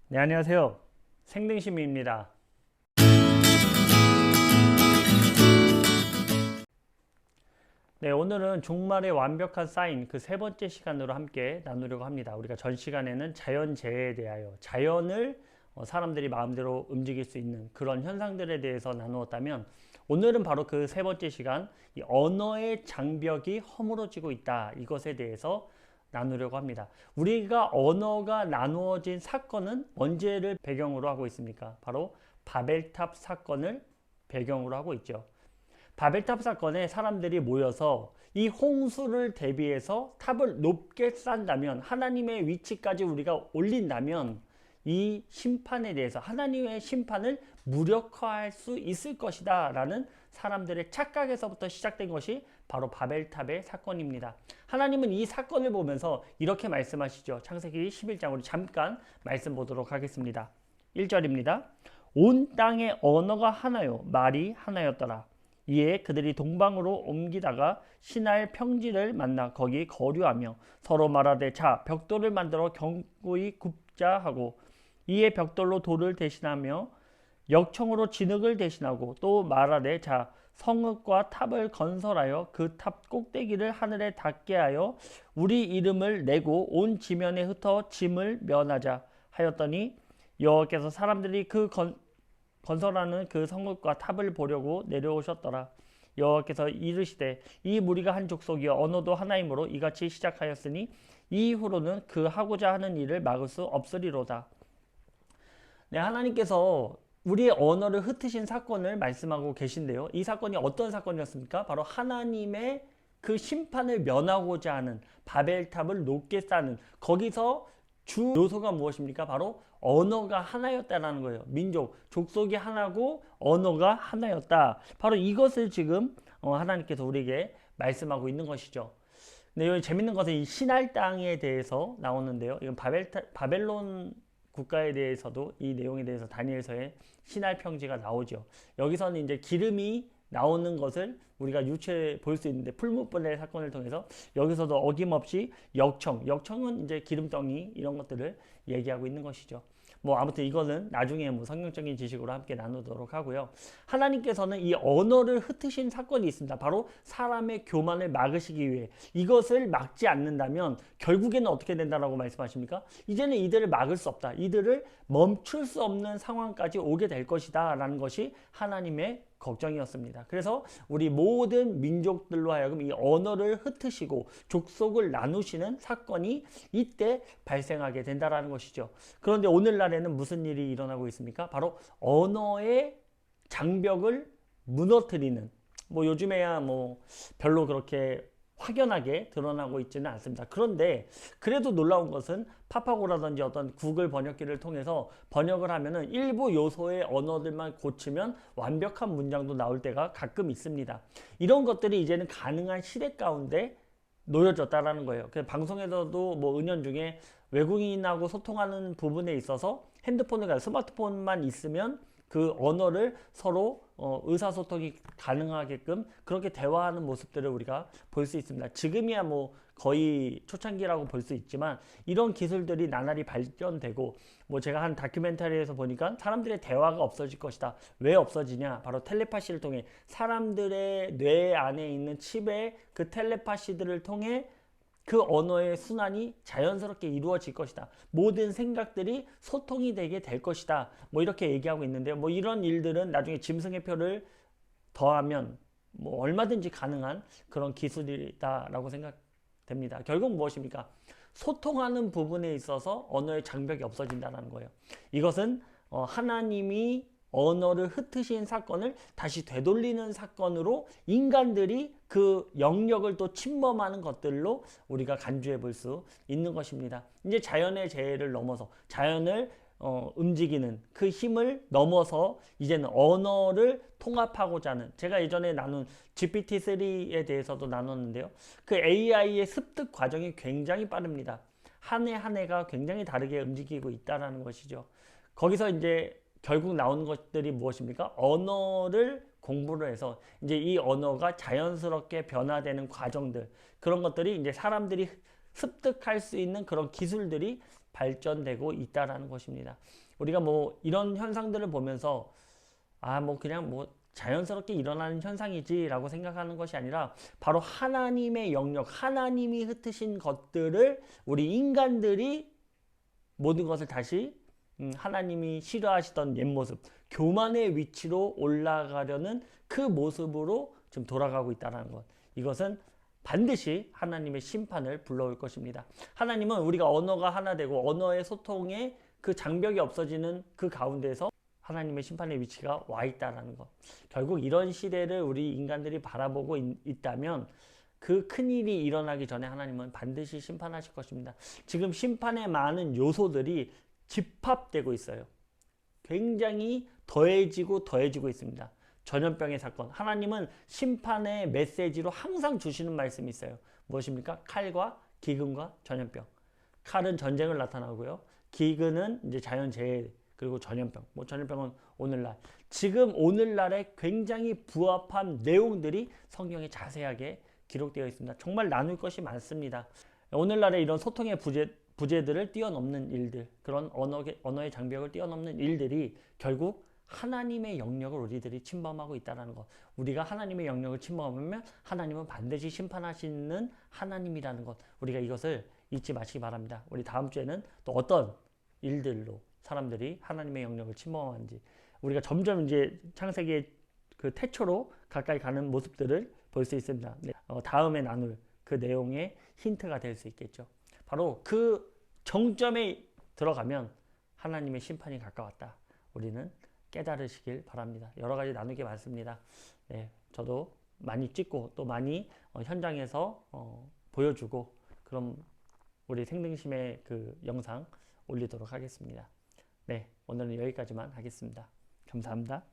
네, 안녕하세요. 생등심입니다. 네, 오늘은 종말의 완벽한 사인 그 세 번째 시간으로 함께 나누려고 합니다. 우리가 전 시간에는 자연재해에 대하여 자연을 사람들이 마음대로 움직일 수 있는 그런 현상들에 대해서 나누었다면 오늘은 바로 그 세 번째 시간 이 언어의 장벽이 허물어지고 있다 이것에 대해서 나누려고 합니다. 우리가 언어가 나누어진 사건은 언제를 배경으로 하고 있습니까? 바로 바벨탑 사건을 배경으로 하고 있죠. 바벨탑 사건에 사람들이 모여서 이 홍수를 대비해서 탑을 높게 쌓는다면 하나님의 위치까지 우리가 올린다면 이 심판에 대해서 하나님의 심판을 무력화할 수 있을 것이다 라는 사람들의 착각에서부터 시작된 것이 바로 바벨탑의 사건입니다. 하나님은 이 사건을 보면서 이렇게 말씀하시죠. 창세기 11장 우리 잠깐 말씀 보도록 하겠습니다. 1절입니다. 온 땅의 언어가 하나요 말이 하나였더라. 이에 그들이 동방으로 옮기다가 시날 평지를 만나 거기 거류하며 서로 말하되 자 벽돌을 만들어 견고히 굽자 하고 이에 벽돌로 돌을 대신하며 역청으로 진흙을 대신하고 또 말하되 자 성읍과 탑을 건설하여 그 탑 꼭대기를 하늘에 닿게 하여 우리 이름을 내고 온 지면에 흩어 짐을 면하자 하였더니 여호와께서 사람들이 건설하는 그 성읍과 탑을 보려고 내려오셨더라. 여호와께서 이르시되 이 무리가 한 족속이여 언어도 하나이므로 이같이 시작하였으니 이후로는 그 하고자 하는 일을 막을 수 없으리로다. 네, 하나님께서 우리의 언어를 흩으신 사건을 말씀하고 계신데요. 이 사건이 어떤 사건이었습니까? 바로 하나님의 그 심판을 면하고자 하는 바벨탑을 높게 쌓는 거기서 주 요소가 무엇입니까? 바로 언어가 하나였다라는 거예요. 민족, 족속이 하나고 언어가 하나였다. 바로 이것을 지금 하나님께서 우리에게 말씀하고 있는 것이죠. 근데 여기 재밌는 것은 이 시날 땅에 대해서 나오는데요. 이건 바벨론 국가에 대해서도 이 내용에 대해서 다니엘서에 시날 평지가 나오죠. 여기서는 이제 기름이 나오는 것을 우리가 유추해 볼 수 있는데 풀무불의 사건을 통해서 여기서도 어김없이 역청은 이제 기름덩이 이런 것들을 얘기하고 있는 것이죠. 뭐 아무튼 이거는 나중에 뭐 성경적인 지식으로 함께 나누도록 하고요. 하나님께서는 이 언어를 흩으신 사건이 있습니다. 바로 사람의 교만을 막으시기 위해 이것을 막지 않는다면 결국에는 어떻게 된다라고 말씀하십니까? 이제는 이들을 막을 수 없다. 이들을 멈출 수 없는 상황까지 오게 될 것이다 라는 것이 하나님의 걱정이었습니다. 그래서 우리 모든 민족들로 하여금 이 언어를 흩으시고 족속을 나누시는 사건이 이때 발생하게 된다라는 것이죠. 그런데 오늘날에는 무슨 일이 일어나고 있습니까? 바로 언어의 장벽을 무너뜨리는 뭐 요즘에야 뭐 별로 그렇게 확연하게 드러나고 있지는 않습니다. 그런데 그래도 놀라운 것은 파파고라든지 어떤 구글 번역기를 통해서 번역을 하면은 일부 요소의 언어들만 고치면 완벽한 문장도 나올 때가 가끔 있습니다. 이런 것들이 이제는 가능한 시대 가운데 놓여졌다라는 거예요. 그래서 방송에서도 뭐 은연중에 외국인하고 소통하는 부분에 있어서 핸드폰을 스마트폰만 있으면 그 언어를 서로 의사소통이 가능하게끔 그렇게 대화하는 모습들을 우리가 볼 수 있습니다. 지금이야 뭐 거의 초창기라고 볼 수 있지만 이런 기술들이 나날이 발전되고 뭐 제가 한 다큐멘터리에서 보니까 사람들의 대화가 없어질 것이다. 왜 없어지냐? 바로 텔레파시를 통해 사람들의 뇌 안에 있는 칩의 그 텔레파시들을 통해 그 언어의 순환이 자연스럽게 이루어질 것이다. 모든 생각들이 소통이 되게 될 것이다. 뭐 이렇게 얘기하고 있는데요. 뭐 이런 일들은 나중에 짐승의 표를 더하면 뭐 얼마든지 가능한 그런 기술이다라고 생각됩니다. 결국 무엇입니까? 소통하는 부분에 있어서 언어의 장벽이 없어진다는 거예요. 이것은 하나님이 언어를 흩으신 사건을 다시 되돌리는 사건으로 인간들이 그 영역을 또 침범하는 것들로 우리가 간주해 볼 수 있는 것입니다. 이제 자연의 재해를 넘어서 자연을 움직이는 그 힘을 넘어서 이제는 언어를 통합하고자 하는 제가 예전에 나눈 GPT-3에 대해서도 나눴는데요. 그 AI의 습득 과정이 굉장히 빠릅니다. 한 해 한 해가 굉장히 다르게 움직이고 있다는 것이죠. 거기서 이제 결국 나오는 것들이 무엇입니까? 언어를 공부를 해서 이제 이 언어가 자연스럽게 변화되는 과정들 그런 것들이 이제 사람들이 습득할 수 있는 그런 기술들이 발전되고 있다라는 것입니다. 우리가 뭐 이런 현상들을 보면서 뭐 그냥 뭐 자연스럽게 일어나는 현상이지라고 생각하는 것이 아니라 바로 하나님의 영역, 하나님이 흩으신 것들을 우리 인간들이 모든 것을 다시 하나님이 싫어하시던 옛 모습, 교만의 위치로 올라가려는 그 모습으로 지금 돌아가고 있다는 것. 이것은 반드시 하나님의 심판을 불러올 것입니다. 하나님은 우리가 언어가 하나 되고 언어의 소통에 그 장벽이 없어지는 그 가운데서 하나님의 심판의 위치가 와 있다는 것. 결국 이런 시대를 우리 인간들이 바라보고 있다면 그 큰일이 일어나기 전에 하나님은 반드시 심판하실 것입니다. 지금 심판의 많은 요소들이 집합되고 있어요. 굉장히 더해지고 있습니다. 전염병의 사건. 하나님은 심판의 메시지로 항상 주시는 말씀이 있어요. 무엇입니까? 칼과 기근과 전염병. 칼은 전쟁을 나타나고요. 기근은 이제 자연재해, 그리고 전염병. 뭐 전염병은 오늘날. 지금 오늘날에 굉장히 부합한 내용들이 성경에 자세하게 기록되어 있습니다. 정말 나눌 것이 많습니다. 오늘날의 이런 소통의 부재들을 뛰어넘는 일들, 그런 언어의 장벽을 뛰어넘는 일들이 결국 하나님의 영역을 우리들이 침범하고 있다는 것. 우리가 하나님의 영역을 침범하면 하나님은 반드시 심판하시는 하나님이라는 것. 우리가 이것을 잊지 마시기 바랍니다. 우리 다음 주에는 또 어떤 일들로 사람들이 하나님의 영역을 침범하는지, 우리가 점점 이제 창세기의 그 태초로 가까이 가는 모습들을 볼 수 있습니다. 네. 다음에 나눌 그 내용의 힌트가 될 수 있겠죠. 바로 그 정점에 들어가면 하나님의 심판이 가까웠다. 우리는 깨달으시길 바랍니다. 여러 가지 나누기 많습니다. 네, 저도 많이 찍고 또 많이 현장에서 보여주고, 그럼 우리 생등심의 그 영상 올리도록 하겠습니다. 네, 오늘은 여기까지만 하겠습니다. 감사합니다.